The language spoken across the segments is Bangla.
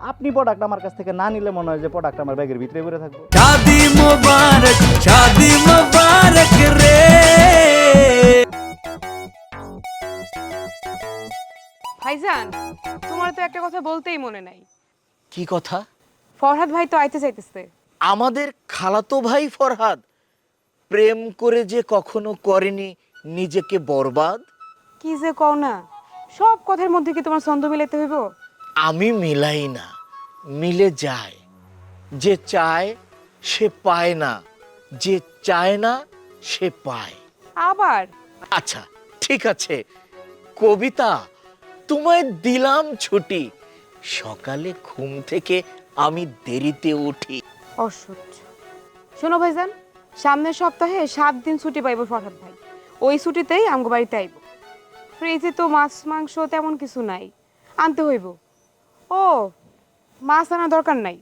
আপনি প্রোডাক্ট আমার কাছ থেকে না নিলে মনে হয় যে প্রোডাক্ট আমার ব্যাগের ভিতরে পড়ে থাকবে। शादी मुबारक रे। ভাইজান, তোমার তো একটা কথা বলতেই মনে নাই। কি কথা? ফরহাদ ভাই তো আইতে চাইতেছে। আমাদের খালাতো ভাই ফরহাদ প্রেম করে যে কখনো করেনি নিজেকে বরবাদ। কি যে কও না, সব কথার মধ্যে কি তোমার ছন্দ মিলাইতে হইব? আমি মিলাই না, মিলে যায়। যে চায় সে পায় না, যে চায় না সে পায়। আবার আচ্ছা ঠিক আছে, কবিতা তোমায় দিলাম ছুটি, সকালে ঘুম থেকে আমি দেরিতে উঠি। অসহ্য। শোনো ভাইজান, সামনের সপ্তাহে 7 দিন ছুটি পাইব ফরহাদ ভাই। ওই ছুটিতেই আমগো বাড়িতে আইব। ফ্রিজে তো মাছ মাংস তেমন কিছু নাই, আনতে হইব। ও, মাছ আনার দরকার নাই,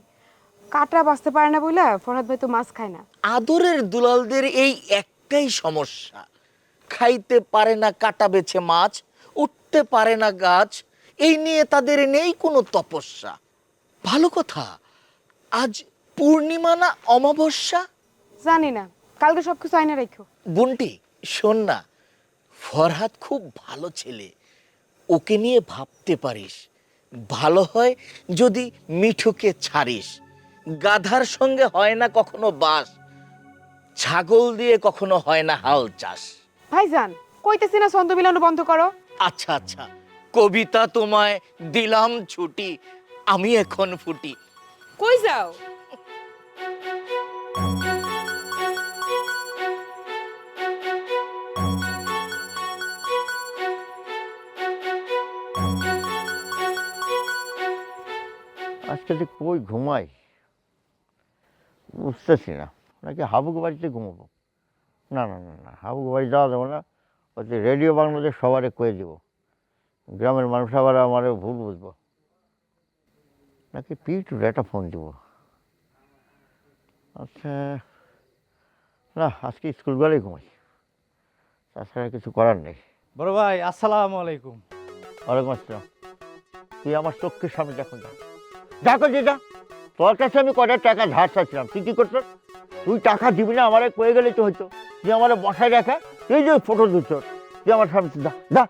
কাটা বাঁচতে পারে না বইলা ফরহাদ ভাই তো মাছ খায় না। আদরের দুলালদের এই একটাই সমস্যা, খাইতে পারে না কাটা বেছে মাছ, উঠতে পারে না গাছ। এই নিয়ে তাদের নেই কোনো তপস্যা। ভালো কথা, আজ পূর্ণিমা না অমাবস্যা? জানি না, কালকে সবকিছু আইনা রাখো। বুনটি শোন না, ফরহাদ খুব ভালো ছেলে, ওকে নিয়ে ভাবতে পারিস। ভালো হয় যদি মিঠুকে ছাড়িস। গাধার সঙ্গে হয় না কখনো বাস, ছাগল দিয়ে কখনো হয় না হাল চাষ। ভাইজান, কইতেছি না ছন্দ মিলানো বন্ধ করো। আচ্ছা আচ্ছা, কবিতা তোমায় দিলাম ছুটি, আমি এখন ফুটি। কই যাও? আজকে যে কই ঘুমাই বুঝতেছি না, নাকি হাবুক বাড়িতে ঘুমাবো? না না না না, হাবুক বাড়ি যাওয়া যাবো না। হচ্ছে রেডিও বাংলাদেশ সবারে কয়ে দিব, গ্রামের মানুষ আবার আমার ভুল বুঝবো। নাকি পিটুর একটা ফোন দিব। আচ্ছা না, আজকে স্কুল গেলেই ঘুমাই, তাছাড়া কিছু করার নেই। বড় ভাই আসসালামু আলাইকুম। ওয়ালাইকুম আসসালাম। তুই আমার চোখের সামনে দেখুন, যা করছি যা। তোর কাছে আমি কয়টা টাকা ধার চাইছিলাম, তুই কি করছো? তুই টাকা দিবি না, আমারে কয়ে গেলে তো হইতো। তুই আমার বসায় রাখা, তুই যে ফটো দিচ্ছ, তুই আমার সামনে যা যা।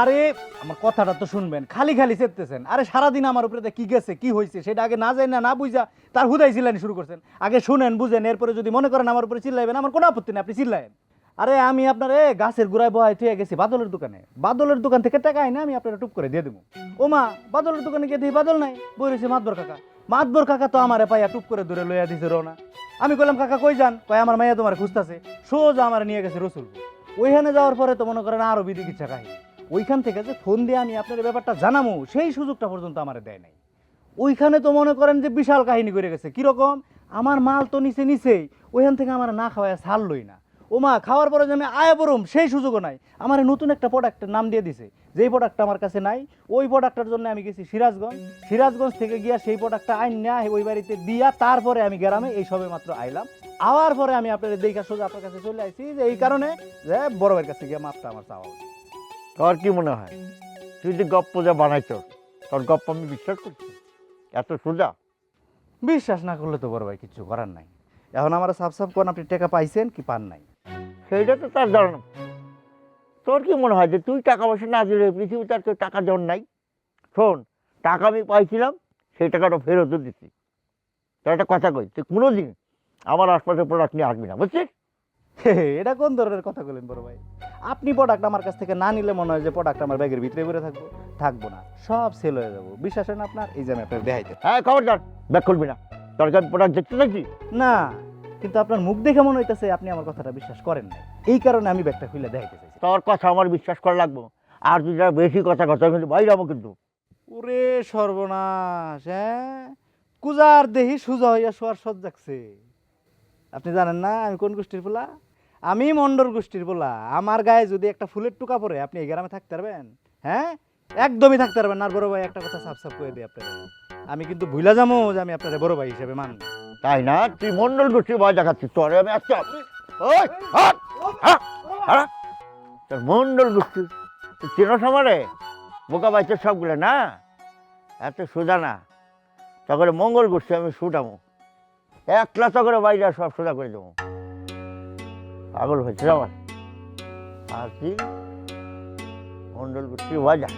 আরে আমার কথাটা তো শুনবেন, খালি খালি চেপতেছেন। আরে সারাদিন আমার উপরে কি গেছে কি হয়েছে সেটা আগে না জানি না বুঝা তার হুদাই চিল্লানি শুরু করছেন। আগে শুনেন বুঝেন, এরপরে যদি মনে করেন আমার উপরে চিল্লাইবেন, আমার কোনো আপত্তি নেই, আপনি চিল্লায়েন। আরে আমি আপনার গাছের গোড়ায় বহাই থুয়ে গেছি বাদলের দোকানে, বাদলের দোকান থেকে টাকা আইনা আমি আপনারা টুপ করে দিয়ে দেবো। ও মা, বাদলের দোকানে গিয়ে দেখি বাদল নাই, বই রয়েছে মাতবর কাকা। মাতবর কাকা তো আমারে পাইয়া টুপ করে ধরে লইয়া দিছে রওনা। আমি কইলাম কাকা কই যান? কয় আমার মাইয়া তোমার খুঁজতাছে। সোজা আমার নিয়ে গেছে রসুলপুর। ওইখানে যাওয়ার পরে তো মনে করেন আরো বিধি কিচ্ছা কাহিনী। ওইখান থেকে যে ফোন দিয়ে আমি আপনার ব্যাপারটা জানাবো সেই সুযোগটা পর্যন্ত আমার দেয় নাই। ওইখানে তো মনে করেন যে বিশাল কাহিনী করে গেছে। কিরকম? আমার মাল তো নিচেই, ওইখান থেকে আমার না খাওয়ায় ছাড়লই না। ও মা, খাওয়ার পরে যে আমি আয়া পড়ুম সেই সুযোগও নাই। আমার নতুন একটা প্রোডাক্টের নাম দিয়ে দিছে, যেই প্রোডাক্টটা আমার কাছে নাই। ওই প্রোডাক্টটার জন্য আমি গেছি সিরাজগঞ্জ। সিরাজগঞ্জ থেকে গিয়া সেই প্রোডাক্টটা আইন না ওই বাড়িতে দিয়া তারপরে আমি গ্রামে এই সবে মাত্র আইলাম। আওয়ার পরে আমি আপনাদের দেখা সোজা আপনার কাছে চলে আসছি, যে এই কারণে যে বড় ভাইয়ের কাছে গিয়ে মাপটা আমার চাওয়া উচিত। তোর কি মনে হয় তুই যে গপ্প যা বানাইছ, তোর গপ্প আমি বিশ্বাস করছি? এত সোজা? বিশ্বাস না করলে তো বড় ভাই কিছু করার নাই। এখন আমার সাফ সাফ কোন আপনি টাকা পাইছেন কি পান নাই? সেইটা তো তার ধারণা। তোর কি মনে হয় যে তুই টাকা পয়সা না দিলে পৃথিবীতে আর কেউ টাকা দেওয়ার নাই? শোন, টাকা আমি পাইছিলাম, সেই টাকাটা ফেরতও দিচ্ছি। তোর একটা কথা কই, তুই কোনোদিন আমার আশপাশের প্রোডাক্ট নিয়ে আসবি না, বুঝছিস? এটা কোন ধরনের কথা বলেন বড় ভাই? আপনি প্রোডাক্ট আমার কাছ থেকে না নিলে মনে হয় যে প্রোডাক্ট আমার ব্যাগের ভিতরে পড়ে থাকবো না, সব সেল হয়ে যাবো। বিশ্বাস হয় না আপনার? এই যে আমি আপনার দেখাইতে। হ্যাঁ খবরদার, ব্যাগ খুলবি না। তোর কাছে প্রোডাক্ট দেখতে দেখছি না, কিন্তু আপনার মুখ দেখে মনে হইতেছে আপনি আমার কথাটা বিশ্বাস করেন না। এই কারণে আমি ব্যাগটা খুলে দেখাইতে চাইছি। তোর কথা আমার বিশ্বাস করা লাগবো, আর তুই যারা বেশি কথা কিন্তু বাইরে যাবো কিন্তু। ওরে সর্বনাশ! হ্যাঁ, কুজার দেহি সুজা হইয়া শোয়ার সদ যাচ্ছে। আপনি জানেন না আমি কোন গোষ্ঠীর পোলা? আমি মন্ডল গোষ্ঠীর পোলা। আমার গায়ে যদি একটা ফুলের টুকা পড়ে আপনি এই গ্রামে থাকতে পারবেন? হ্যাঁ, একদমই থাকতে পারবেন না। আর বড় ভাই একটা কথা সাফ সাফ করে দিই আপনার, আমি কিন্তু ভুলা যাবো যে আমি আপনার বড় ভাই হিসেবে মানব। তাই না? তুই মন্ডল গোষ্ঠীর ভয় দেখাচ্ছিস, তোর আমি আজকে ওই হাট, হাট, হাট। তোর মন্ডল গোষ্ঠী তুই চেনো সমারে বোকা বাইতে সবগুলো না, এত সোজা না। তখন মঙ্গল গোষ্ঠী আমি ছুটামো, একলা তখন বাইরে আর সব সোজা করে দেবো। পাগল হয়েছে আমার। আর কি মন্ডল গোষ্ঠী বাজা।